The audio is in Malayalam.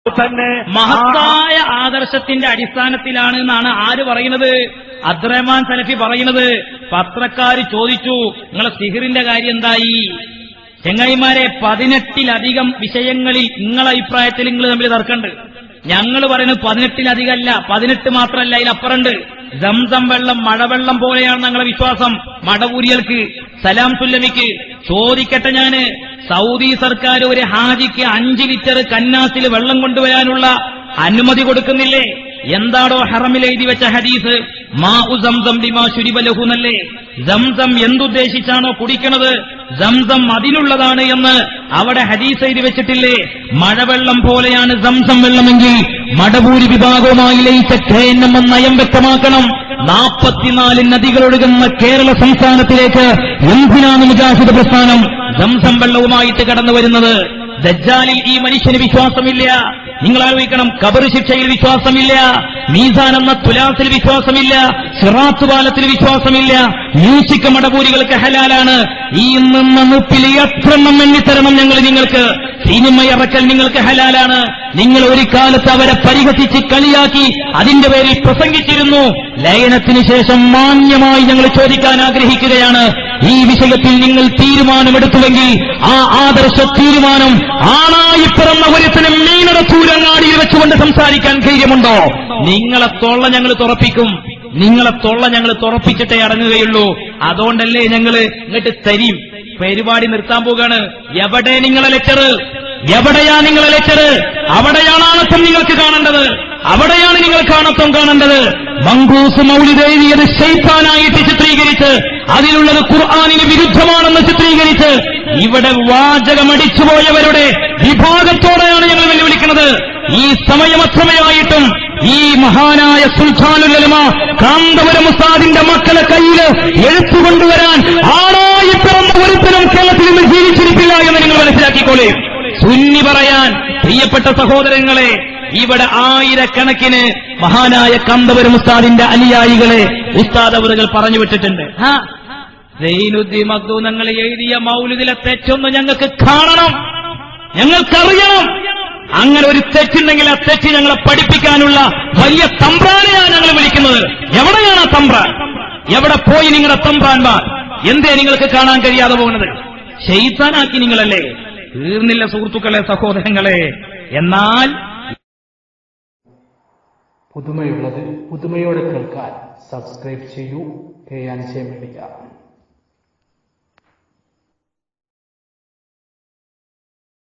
തന്നെ മഹത്തായ ആദർശത്തിന്റെ അടിസ്ഥാനത്തിലാണ് എന്നാണ് ആര് പറയുന്നത്? അബ്ദുറഹ്മാൻ സലഫി പറയുന്നത്. പത്രക്കാര് ചോദിച്ചു, നിങ്ങളെ സിഹിറിന്റെ കാര്യം എന്തായി? ചെങ്ങായിമാരെ, 18-ലധികം വിഷയങ്ങളിൽ നിങ്ങളെ അഭിപ്രായത്തിൽ നിങ്ങൾ തമ്മിൽ തർക്കമുണ്ട്. ഞങ്ങൾ പറയുന്നത് 18-ലധികമല്ല, 18 മാത്രമല്ല, അതിലപ്പുറമുണ്ട്. സംസം വെള്ളം മഴവെള്ളം പോലെയാണ് ഞങ്ങളെ വിശ്വാസം. മടവൂരികൾക്ക്, സലാം സുല്ലമിക്ക് ചോദിക്കട്ടെ, ഞാന് സൗദി സർക്കാർ ഒരു ഹാജിക്ക് 5 ലിറ്റർ കന്നാസിൽ വെള്ളം കൊണ്ടുവരാനുള്ള അനുമതി കൊടുക്കുന്നില്ലേ? എന്താടോ ഹറമിൽ എഴുതി വെച്ച ഹദീസ്? മാഉ സംസം ലിമാ ശുരിബ ലഹു എന്നല്ലേ? സംസം എന്തുദ്ദേശിച്ചാണോ കുടിക്കണത്, സംസം അതിനുള്ളതാണ് എന്ന് അവിടെ ഹദീസ് എഴുതി വെച്ചിട്ടില്ലേ? മഴവെള്ളം പോലെയാണ് സംസം വെള്ളമെങ്കിൽ മടവൂരി വിഭാഗവുമായി ലയിച്ച KNM നയം വ്യക്തമാക്കണം. 44 നദികളൊഴുകുന്ന കേരള സംസ്ഥാനത്തിലേക്ക് എന്തിനാണ് മുജാഹിദ് പ്രസ്ഥാനം സംസം വെള്ളവുമായിട്ട് കടന്നു വരുന്നത്? ദജ്ജാലിൽ ഈ മനുഷ്യന് വിശ്വാസമില്ല. നിങ്ങൾ ആലോചിക്കണം, ഖബർ ശിക്ഷയിൽ വിശ്വാസമില്ല, മീസാൻ എന്ന തുലാസിൽ വിശ്വാസമില്ല, സിറാത്ത് പാലത്തിൽ വിശ്വാസമില്ല. മ്യൂസിക് മടപൂരികൾക്ക് ഹലാലാണ്. ഈ നിന്ന മുപ്പിൽ എത്രണ്ണം എണ്ണിത്തരണം ഞങ്ങൾ നിങ്ങൾക്ക്? സിനിമ ഇറക്കൽ നിങ്ങൾക്ക് ഹലാലാണ്. നിങ്ങൾ ഒരു കാലത്ത് അവരെ പരിഹസിച്ച് കളിയാക്കി അതിന്റെ പേരിൽ പ്രസംഗിച്ചിരുന്നു. ലയനത്തിന് ശേഷം മാന്യമായി ഞങ്ങൾ ചോദിക്കാൻ ആഗ്രഹിക്കുകയാണ്, ഈ വിഷയത്തിൽ നിങ്ങൾ തീരുമാനമെടുത്തുവെങ്കിൽ ആ ആദർശ തീരുമാനം ആണായി പിറന്ന ഒരുത്തനും മീനട ചൂരങ്ങാടിയിൽ വെച്ചുകൊണ്ട് സംസാരിക്കാൻ ധൈര്യമുണ്ടോ? നിങ്ങളെ തൊള്ള ഞങ്ങൾ തുറപ്പിക്കും. നിങ്ങളെ തൊള്ള ഞങ്ങൾ തുറപ്പിച്ചിട്ടേ അടങ്ങുകയുള്ളൂ. അതുകൊണ്ടല്ലേ ഞങ്ങൾ ഇങ്ങോട്ട് തരും. പരിപാടി നിർത്താൻ പോവുകയാണ്. എവിടെ നിങ്ങളെ ലെക്ചർ? എവിടെയാ നിങ്ങളെ ലെക്ചർ? അവിടെയാണ് ആണത്വം നിങ്ങൾക്ക് കാണേണ്ടത്. അവിടെയാണ് നിങ്ങൾ കാണത്വം കാണേണ്ടത്. മങ്കൂസ് മൗലിദ് എഴുതിയത് ശൈത്താനായിട്ട് ചിത്രീകരിച്ച്, അതിലുള്ളത് ഖുർആനിന് വിരുദ്ധമാണെന്ന് ചിത്രീകരിച്ച്, ഇവിടെ വാചകമടിച്ചുപോയവരുടെ വിഭാഗത്തോടെയാണ് ഞങ്ങൾ വെല്ലുവിളിക്കുന്നത്. ഈ സമയമത്രമയായിട്ടും ഈ മഹാനായ സുൽത്താനുൽ ഉലമ കാന്തപുരം ഉസ്താദിന്റെ മക്കളെ കയ്യിൽ എഴുത്തുകൊണ്ടുവരാൻ ആണായി പിറന്ന ഒരുത്തരും കേരളത്തിൽ നിന്ന് ജീവിച്ചിരിക്കില്ല എന്ന് നിങ്ങൾ മനസ്സിലാക്കിക്കോളേ. സുന്നി പറയാൻ പ്രിയപ്പെട്ട സഹോദരങ്ങളെ, ഇവിടെ ആയിരക്കണക്കിന് മഹാനായ കാന്തപുരം ഉസ്താദിന്റെ അനുയായികളെ ഉസ്താദ് അവറുകൾ പറഞ്ഞു വിട്ടിട്ടുണ്ട്. സൈനുദ്ദീൻ മഖ്ദൂം ഞങ്ങൾ എഴുതിയ മൗലിദിലെ തെറ്റൊന്ന് ഞങ്ങൾക്ക് കാണണം, ഞങ്ങൾക്കറിയണം. അങ്ങനെ ഒരു തെറ്റുണ്ടെങ്കിൽ ആ തെറ്റ് ഞങ്ങളെ പഠിപ്പിക്കാനുള്ള വലിയ തമ്പ്രാനെയാണ് ഞങ്ങൾ വിളിക്കുന്നത്. എവിടെയാണ് ആ തമ്പ്രാൻ? എവിടെ പോയി നിങ്ങളുടെ തമ്പ്രാൻമാർ? എന്തേ നിങ്ങൾക്ക് കാണാൻ കഴിയാതെ പോകുന്നത്? ശൈത്താനാക്കി നിങ്ങളല്ലേ? തീർന്നില്ല സുഹൃത്തുക്കളെ, സഹോദരങ്ങളെ. എന്നാൽ പുതുമയുള്ളത് പുതുമയോടെ കേൾക്കാൻ സബ്സ്ക്രൈബ് ചെയ്യൂ. മീഡിയ.